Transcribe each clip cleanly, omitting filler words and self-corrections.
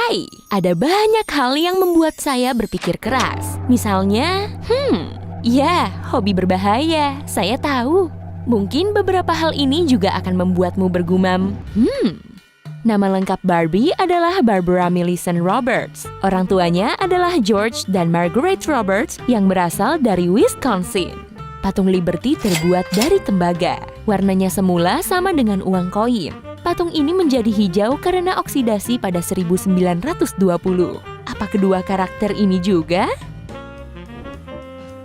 Hai, ada banyak hal yang membuat saya berpikir keras. Misalnya, ya, hobi berbahaya, saya tahu. Mungkin beberapa hal ini juga akan membuatmu bergumam, Nama lengkap Barbie adalah Barbara Millicent Roberts. Orang tuanya adalah George dan Margaret Roberts yang berasal dari Wisconsin. Patung Liberty terbuat dari tembaga. Warnanya semula sama dengan uang koin. Patung ini menjadi hijau karena oksidasi pada 1920. Apa kedua karakter ini juga?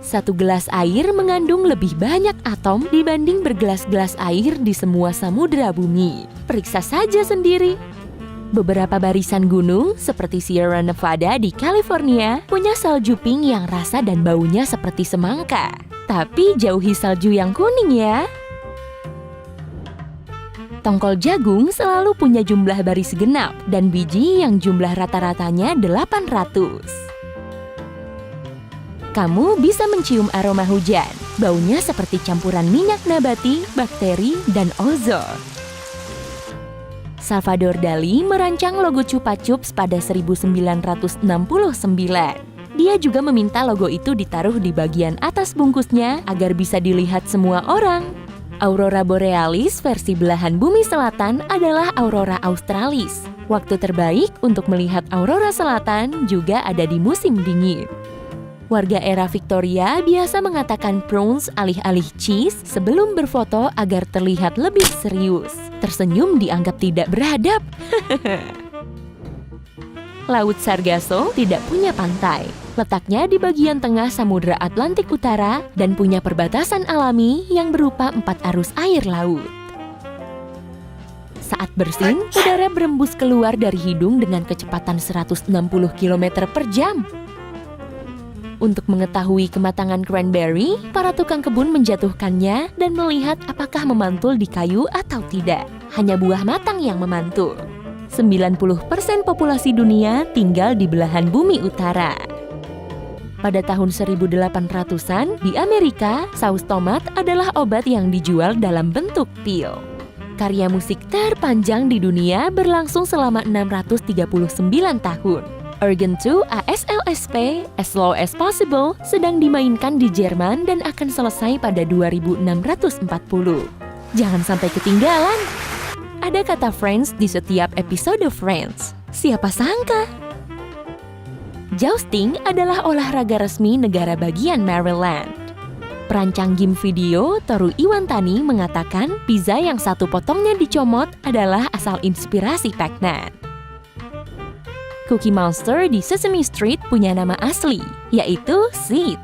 Satu gelas air mengandung lebih banyak atom dibanding bergelas-gelas air di semua samudera bumi. Periksa saja sendiri. Beberapa barisan gunung seperti Sierra Nevada di California punya salju pink yang rasa dan baunya seperti semangka. Tapi jauhi salju yang kuning ya. Tongkol jagung selalu punya jumlah baris genap dan biji yang jumlah rata-ratanya 800. Kamu bisa mencium aroma hujan. Baunya seperti campuran minyak nabati, bakteri, dan ozon. Salvador Dali merancang logo Chupa Chups pada 1969. Dia juga meminta logo itu ditaruh di bagian atas bungkusnya agar bisa dilihat semua orang. Aurora Borealis versi belahan bumi selatan adalah Aurora Australis. Waktu terbaik untuk melihat aurora selatan juga ada di musim dingin. Warga era Victoria biasa mengatakan prawns alih-alih cheese sebelum berfoto agar terlihat lebih serius. Tersenyum dianggap tidak beradab. Laut Sargasso tidak punya pantai. Letaknya di bagian tengah Samudra Atlantik Utara dan punya perbatasan alami yang berupa 4 arus air laut. Saat bersin, udara berembus keluar dari hidung dengan kecepatan 160 km per jam. Untuk mengetahui kematangan cranberry, para tukang kebun menjatuhkannya dan melihat apakah memantul di kayu atau tidak. Hanya buah matang yang memantul. 90% populasi dunia tinggal di belahan bumi utara. Pada tahun 1800-an, di Amerika, saus tomat adalah obat yang dijual dalam bentuk pil. Karya musik terpanjang di dunia berlangsung selama 639 tahun. Organ 2 ASLSP, As Slow as Possible, sedang dimainkan di Jerman dan akan selesai pada 2640. Jangan sampai ketinggalan! Ada kata Friends di setiap episode Friends. Siapa sangka? Jousting adalah olahraga resmi negara bagian Maryland. Perancang game video Toru Iwantani mengatakan pizza yang satu potongnya dicomot adalah asal inspirasi Pac-Man. Cookie Monster di Sesame Street punya nama asli, yaitu Sid.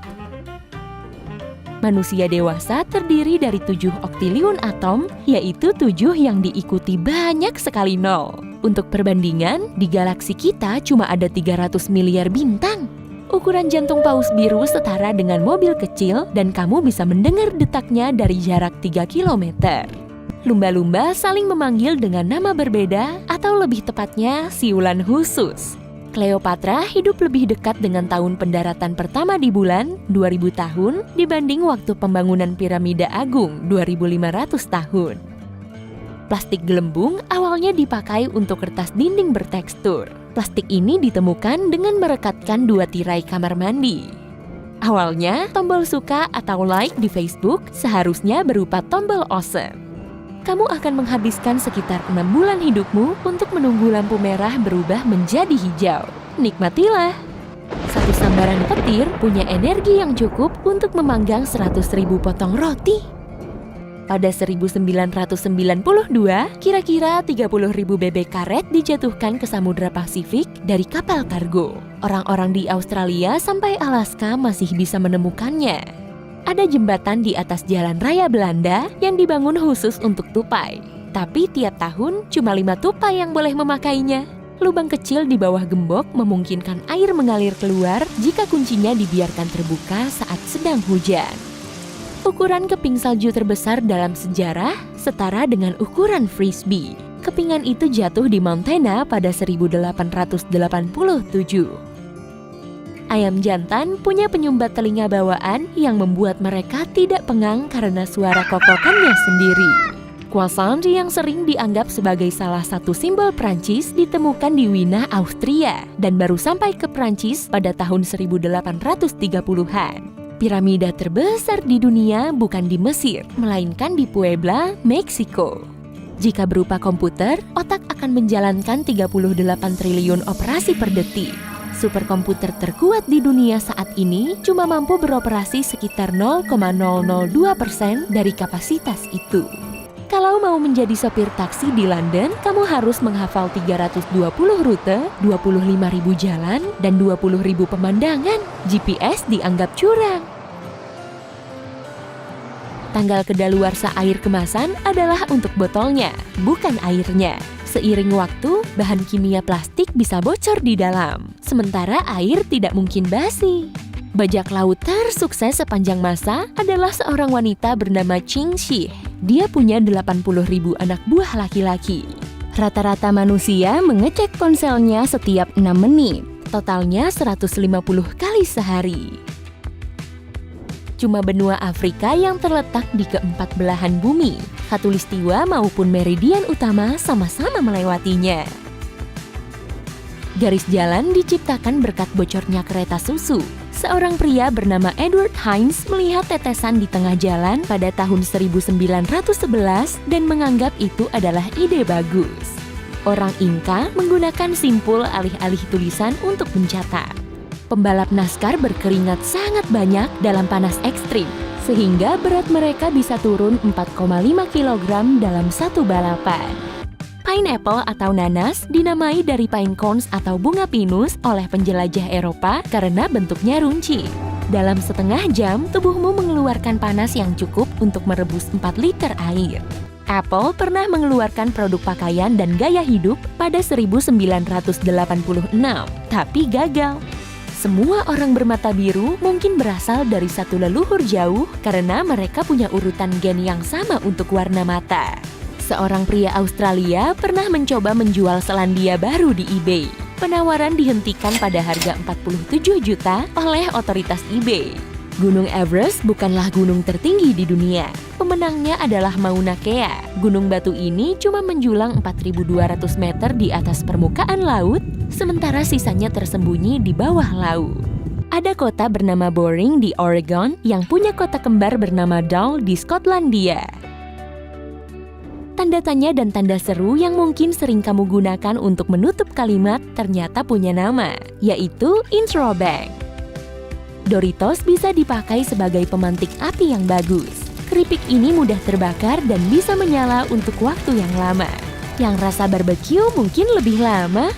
Manusia dewasa terdiri dari 7 oktiliun atom, yaitu 7 yang diikuti banyak sekali nol. Untuk perbandingan, di galaksi kita cuma ada 300 miliar bintang. Ukuran jantung paus biru setara dengan mobil kecil dan kamu bisa mendengar detaknya dari jarak 3 km. Lumba-lumba saling memanggil dengan nama berbeda atau lebih tepatnya siulan khusus. Cleopatra hidup lebih dekat dengan tahun pendaratan pertama di bulan, 2000 tahun, dibanding waktu pembangunan piramida agung, 2500 tahun. Plastik gelembung awalnya dipakai untuk kertas dinding bertekstur. Plastik ini ditemukan dengan merekatkan 2 tirai kamar mandi. Awalnya, tombol suka atau like di Facebook seharusnya berupa tombol awesome. Kamu akan menghabiskan sekitar 6 bulan hidupmu untuk menunggu lampu merah berubah menjadi hijau. Nikmatilah! Satu sambaran petir punya energi yang cukup untuk memanggang 100.000 potong roti. Pada 1992, kira-kira 30.000 bebek karet dijatuhkan ke Samudra Pasifik dari kapal kargo. Orang-orang di Australia sampai Alaska masih bisa menemukannya. Ada jembatan di atas jalan raya Belanda yang dibangun khusus untuk tupai. Tapi tiap tahun cuma 5 tupai yang boleh memakainya. Lubang kecil di bawah gembok memungkinkan air mengalir keluar jika kuncinya dibiarkan terbuka saat sedang hujan. Ukuran keping salju terbesar dalam sejarah setara dengan ukuran frisbee. Kepingan itu jatuh di Montana pada 1887. Ayam jantan punya penyumbat telinga bawaan yang membuat mereka tidak pengang karena suara kokokannya sendiri. Croissant yang sering dianggap sebagai salah satu simbol Prancis ditemukan di Wina, Austria, dan baru sampai ke Prancis pada tahun 1830-an. Piramida terbesar di dunia bukan di Mesir, melainkan di Puebla, Meksiko. Jika berupa komputer, otak akan menjalankan 38 triliun operasi per detik. Superkomputer terkuat di dunia saat ini cuma mampu beroperasi sekitar 0,002% dari kapasitas itu. Kalau mau menjadi sopir taksi di London, kamu harus menghafal 320 rute, 25.000 jalan, dan 20.000 pemandangan. GPS dianggap curang. Tanggal kedaluarsa air kemasan adalah untuk botolnya, bukan airnya. Seiring waktu, bahan kimia plastik bisa bocor di dalam, sementara air tidak mungkin basi. Bajak laut tersukses sepanjang masa adalah seorang wanita bernama Qing Shi. Dia punya 80.000 anak buah laki-laki. Rata-rata manusia mengecek ponselnya setiap 6 menit, totalnya 150 kali sehari. Cuma benua Afrika yang terletak di keempat belahan bumi, khatulistiwa maupun meridian utama sama-sama melewatinya. Garis jalan diciptakan berkat bocornya kereta susu. Seorang pria bernama Edward Hines melihat tetesan di tengah jalan pada tahun 1911 dan menganggap itu adalah ide bagus. Orang Inka menggunakan simpul alih-alih tulisan untuk mencatat. Pembalap NASCAR berkeringat sangat banyak dalam panas ekstrim, sehingga berat mereka bisa turun 4,5 kg dalam satu balapan. Pineapple atau nanas dinamai dari pine cones atau bunga pinus oleh penjelajah Eropa karena bentuknya runcing. Dalam setengah jam, tubuhmu mengeluarkan panas yang cukup untuk merebus 4 liter air. Apple pernah mengeluarkan produk pakaian dan gaya hidup pada 1986, tapi gagal. Semua orang bermata biru mungkin berasal dari satu leluhur jauh karena mereka punya urutan gen yang sama untuk warna mata. Seorang pria Australia pernah mencoba menjual Selandia Baru di eBay. Penawaran dihentikan pada harga 47 juta oleh otoritas eBay. Gunung Everest bukanlah gunung tertinggi di dunia. Pemenangnya adalah Mauna Kea. Gunung batu ini cuma menjulang 4.200 meter di atas permukaan laut, sementara sisanya tersembunyi di bawah laut. Ada kota bernama Boring di Oregon yang punya kota kembar bernama Dal di Skotlandia. Tanda tanya dan tanda seru yang mungkin sering kamu gunakan untuk menutup kalimat ternyata punya nama, yaitu introbank. Doritos bisa dipakai sebagai pemantik api yang bagus. Keripik ini mudah terbakar dan bisa menyala untuk waktu yang lama. Yang rasa barbecue mungkin lebih lama.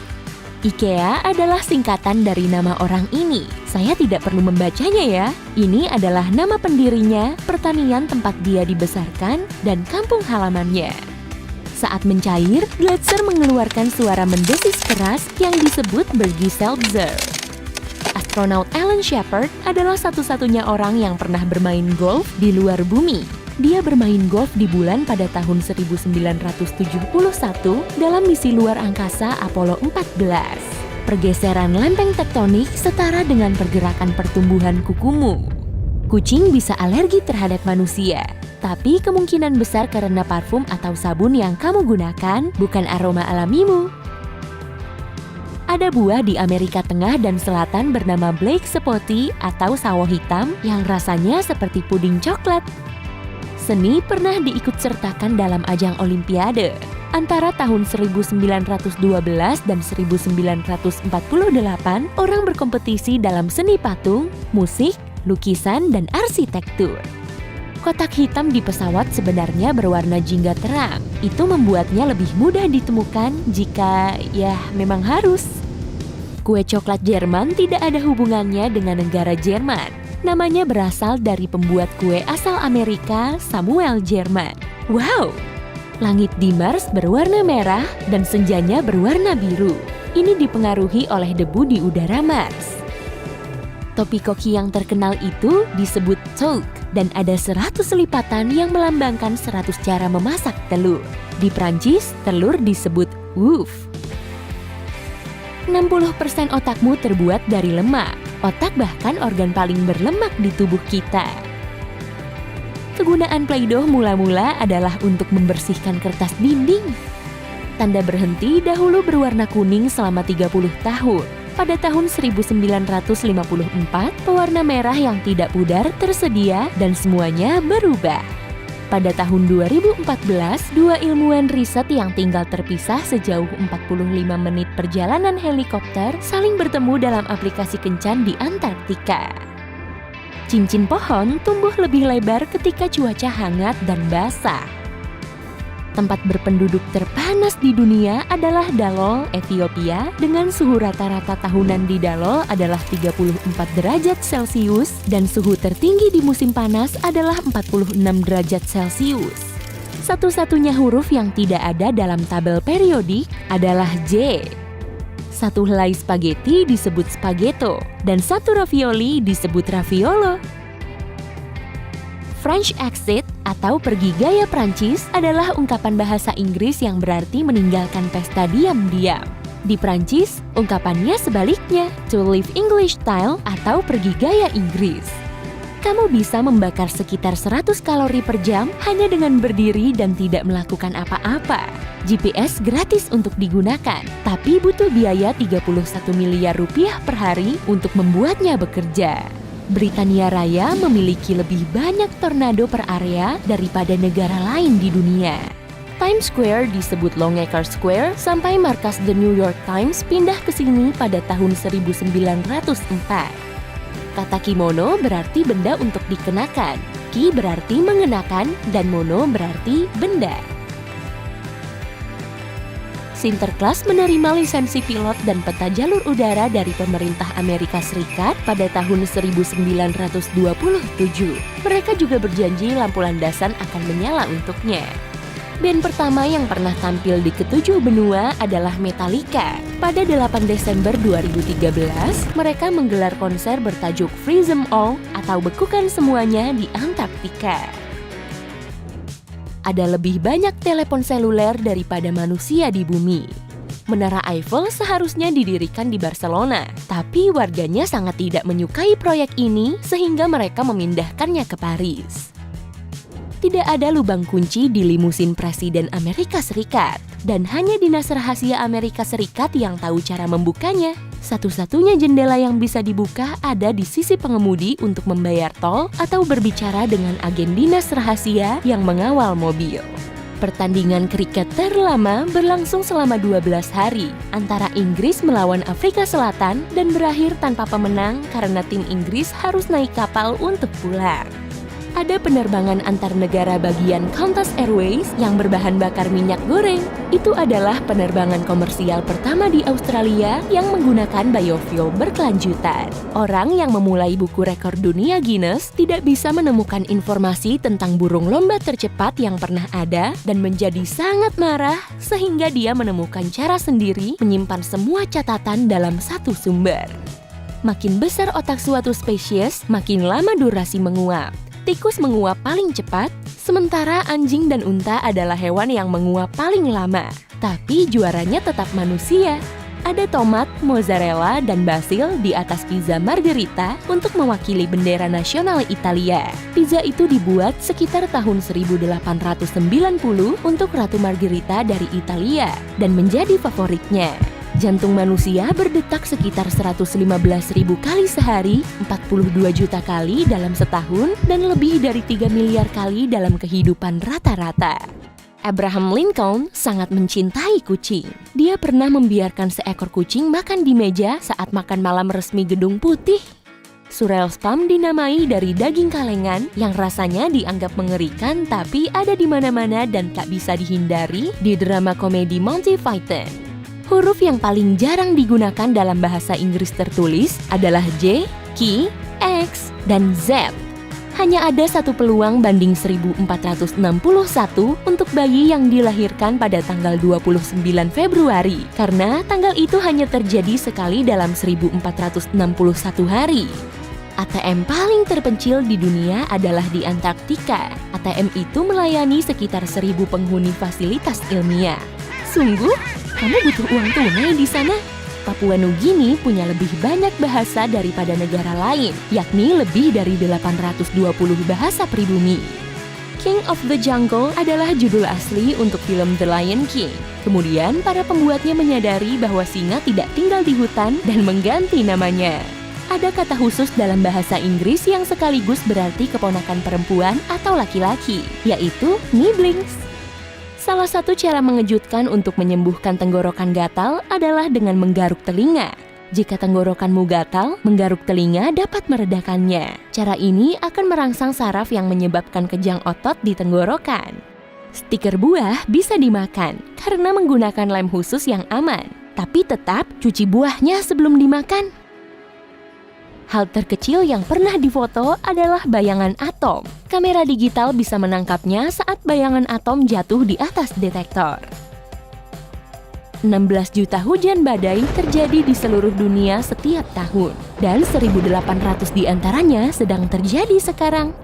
IKEA adalah singkatan dari nama orang ini. Saya tidak perlu membacanya ya. Ini adalah nama pendirinya, pertanian tempat dia dibesarkan, dan kampung halamannya. Saat mencair, gletser mengeluarkan suara mendesis keras yang disebut Bergselbster. Astronaut Alan Shepard adalah satu-satunya orang yang pernah bermain golf di luar bumi. Dia bermain golf di bulan pada tahun 1971 dalam misi luar angkasa Apollo 14. Pergeseran lempeng tektonik setara dengan pergerakan pertumbuhan kukumu. Kucing bisa alergi terhadap manusia, tapi kemungkinan besar karena parfum atau sabun yang kamu gunakan bukan aroma alamimu. Ada buah di Amerika Tengah dan Selatan bernama Black Spotty atau sawo hitam yang rasanya seperti puding coklat. Seni pernah diikutsertakan dalam ajang Olimpiade. Antara tahun 1912 dan 1948, orang berkompetisi dalam seni patung, musik, lukisan, dan arsitektur. Kotak hitam di pesawat sebenarnya berwarna jingga terang. Itu membuatnya lebih mudah ditemukan jika, memang harus. Kue coklat Jerman tidak ada hubungannya dengan negara Jerman. Namanya berasal dari pembuat kue asal Amerika, Samuel Jerman. Wow! Langit di Mars berwarna merah dan senjanya berwarna biru. Ini dipengaruhi oleh debu di udara Mars. Topi koki yang terkenal itu disebut toque dan ada 100 lipatan yang melambangkan 100 cara memasak telur. Di Prancis, telur disebut wouf. 60% otakmu terbuat dari lemak. Otak bahkan organ paling berlemak di tubuh kita. Kegunaan Play-Doh mula-mula adalah untuk membersihkan kertas dinding. Tanda berhenti dahulu berwarna kuning selama 30 tahun. Pada tahun 1954, pewarna merah yang tidak pudar tersedia dan semuanya berubah. Pada tahun 2014, dua ilmuwan riset yang tinggal terpisah sejauh 45 menit perjalanan helikopter saling bertemu dalam aplikasi kencan di Antartika. Cincin pohon tumbuh lebih lebar ketika cuaca hangat dan basah. Tempat berpenduduk terpanas di dunia adalah Dalol, Ethiopia, dengan suhu rata-rata tahunan di Dalol adalah 34 derajat Celcius dan suhu tertinggi di musim panas adalah 46 derajat Celcius. Satu-satunya huruf yang tidak ada dalam tabel periodik adalah J. Satu helai spaghetti disebut spaghetto, dan satu ravioli disebut raviolo. French exit atau pergi gaya Prancis adalah ungkapan bahasa Inggris yang berarti meninggalkan pesta diam-diam. Di Prancis, ungkapannya sebaliknya, to live English style atau pergi gaya Inggris. Kamu bisa membakar sekitar 100 kalori per jam hanya dengan berdiri dan tidak melakukan apa-apa. GPS gratis untuk digunakan, tapi butuh biaya 31 miliar rupiah per hari untuk membuatnya bekerja. Britania Raya memiliki lebih banyak tornado per area daripada negara lain di dunia. Times Square disebut Longacre Square sampai markas The New York Times pindah ke sini pada tahun 1904. Kata kimono berarti benda untuk dikenakan, ki berarti mengenakan, dan mono berarti benda. Sinterklas menerima lisensi pilot dan peta jalur udara dari pemerintah Amerika Serikat pada tahun 1927. Mereka juga berjanji lampu landasan akan menyala untuknya. Band pertama yang pernah tampil di ketujuh benua adalah Metallica. Pada 8 Desember 2013, mereka menggelar konser bertajuk Freeze 'Em All atau Bekukan Semuanya di Antartika. Ada lebih banyak telepon seluler daripada manusia di bumi. Menara Eiffel seharusnya didirikan di Barcelona, tapi warganya sangat tidak menyukai proyek ini sehingga mereka memindahkannya ke Paris. Tidak ada lubang kunci di limusin Presiden Amerika Serikat, dan hanya Dinas Rahasia Amerika Serikat yang tahu cara membukanya. Satu-satunya jendela yang bisa dibuka ada di sisi pengemudi untuk membayar tol atau berbicara dengan agen dinas rahasia yang mengawal mobil. Pertandingan kriket terlama berlangsung selama 12 hari antara Inggris melawan Afrika Selatan dan berakhir tanpa pemenang karena tim Inggris harus naik kapal untuk pulang. Ada penerbangan antar negara bagian Qantas Airways yang berbahan bakar minyak goreng. Itu adalah penerbangan komersial pertama di Australia yang menggunakan biofuel berkelanjutan. Orang yang memulai buku rekor dunia Guinness tidak bisa menemukan informasi tentang burung lomba tercepat yang pernah ada dan menjadi sangat marah sehingga dia menemukan cara sendiri menyimpan semua catatan dalam satu sumber. Makin besar otak suatu spesies, makin lama durasi menguap. Tikus menguap paling cepat, sementara anjing dan unta adalah hewan yang menguap paling lama. Tapi juaranya tetap manusia. Ada tomat, mozzarella, dan basil di atas pizza margherita untuk mewakili bendera nasional Italia. Pizza itu dibuat sekitar tahun 1890 untuk Ratu Margherita dari Italia dan menjadi favoritnya. Jantung manusia berdetak sekitar 115.000 kali sehari, 42 juta kali dalam setahun, dan lebih dari 3 miliar kali dalam kehidupan rata-rata. Abraham Lincoln sangat mencintai kucing. Dia pernah membiarkan seekor kucing makan di meja saat makan malam resmi Gedung Putih. Surel spam dinamai dari daging kalengan yang rasanya dianggap mengerikan tapi ada di mana-mana dan tak bisa dihindari di drama komedi Monty Python. Huruf yang paling jarang digunakan dalam bahasa Inggris tertulis adalah J, Q, X, dan Z. Hanya ada satu peluang banding 1461 untuk bayi yang dilahirkan pada tanggal 29 Februari, karena tanggal itu hanya terjadi sekali dalam 1461 hari. ATM paling terpencil di dunia adalah di Antartika. ATM itu melayani sekitar 1.000 penghuni fasilitas ilmiah. Sungguh? Kamu butuh uang tunai di sana? Papua Nugini punya lebih banyak bahasa daripada negara lain, yakni lebih dari 820 bahasa pribumi. King of the Jungle adalah judul asli untuk film The Lion King. Kemudian, para pembuatnya menyadari bahwa singa tidak tinggal di hutan dan mengganti namanya. Ada kata khusus dalam bahasa Inggris yang sekaligus berarti keponakan perempuan atau laki-laki, yaitu nibblings. Salah satu cara mengejutkan untuk menyembuhkan tenggorokan gatal adalah dengan menggaruk telinga. Jika tenggorokanmu gatal, menggaruk telinga dapat meredakannya. Cara ini akan merangsang saraf yang menyebabkan kejang otot di tenggorokan. Stiker buah bisa dimakan karena menggunakan lem khusus yang aman, tapi tetap cuci buahnya sebelum dimakan. Hal terkecil yang pernah difoto adalah bayangan atom. Kamera digital bisa menangkapnya saat bayangan atom jatuh di atas detektor. 16 juta hujan badai terjadi di seluruh dunia setiap tahun, dan 1.800 diantaranya sedang terjadi sekarang.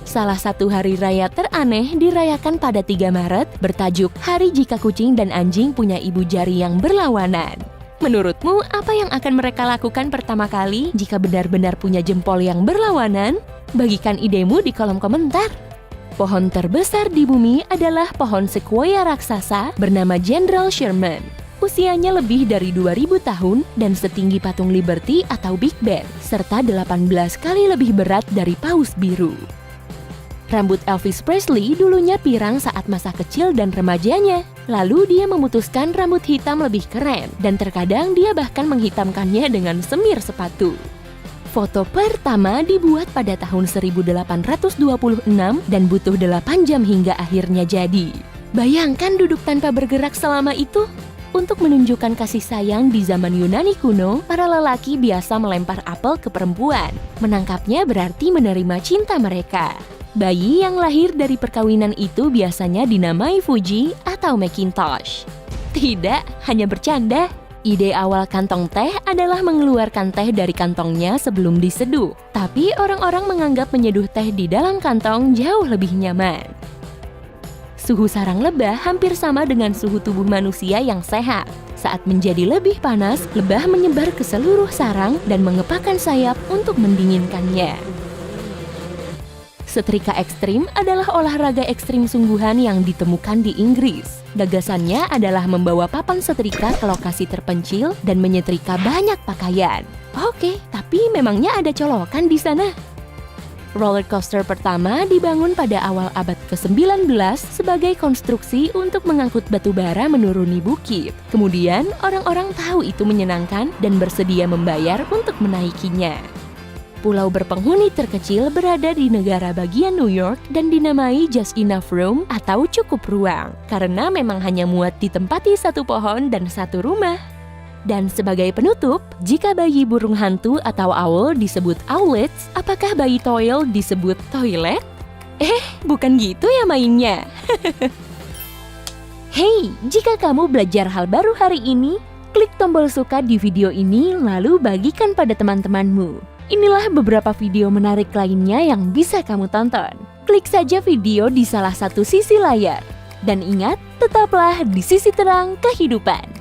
Salah satu hari raya teraneh dirayakan pada 3 Maret bertajuk Hari Jika Kucing dan Anjing Punya Ibu Jari yang Berlawanan. Menurutmu, apa yang akan mereka lakukan pertama kali jika benar-benar punya jempol yang berlawanan? Bagikan idemu di kolom komentar. Pohon terbesar di bumi adalah pohon sequoia raksasa bernama General Sherman. Usianya lebih dari 2000 tahun dan setinggi patung Liberty atau Big Ben, serta 18 kali lebih berat dari paus biru. Rambut Elvis Presley dulunya pirang saat masa kecil dan remajanya. Lalu dia memutuskan rambut hitam lebih keren, dan terkadang dia bahkan menghitamkannya dengan semir sepatu. Foto pertama dibuat pada tahun 1826 dan butuh 8 jam hingga akhirnya jadi. Bayangkan duduk tanpa bergerak selama itu. Untuk menunjukkan kasih sayang di zaman Yunani kuno, para lelaki biasa melempar apel ke perempuan. Menangkapnya berarti menerima cinta mereka. Bayi yang lahir dari perkawinan itu biasanya dinamai Fuji atau Macintosh. Tidak, hanya bercanda. Ide awal kantong teh adalah mengeluarkan teh dari kantongnya sebelum diseduh. Tapi orang-orang menganggap menyeduh teh di dalam kantong jauh lebih nyaman. Suhu sarang lebah hampir sama dengan suhu tubuh manusia yang sehat. Saat menjadi lebih panas, lebah menyebar ke seluruh sarang dan mengepakkan sayap untuk mendinginkannya. Setrika ekstrim adalah olahraga ekstrim sungguhan yang ditemukan di Inggris. Gagasannya adalah membawa papan setrika ke lokasi terpencil dan menyetrika banyak pakaian. Oke, tapi memangnya ada colokan di sana? Roller coaster pertama dibangun pada awal abad ke-19 sebagai konstruksi untuk mengangkut batu bara menuruni bukit. Kemudian, orang-orang tahu itu menyenangkan dan bersedia membayar untuk menaikinya. Pulau berpenghuni terkecil berada di negara bagian New York dan dinamai Just Enough Room atau cukup ruang, karena memang hanya muat ditempati satu pohon dan satu rumah. Dan sebagai penutup, jika bayi burung hantu atau owl disebut owlets, apakah bayi toil disebut toilet? Bukan gitu ya mainnya. Hey, jika kamu belajar hal baru hari ini, klik tombol suka di video ini lalu bagikan pada teman-temanmu. Inilah beberapa video menarik lainnya yang bisa kamu tonton. Klik saja video di salah satu sisi layar. Dan ingat, tetaplah di sisi terang kehidupan.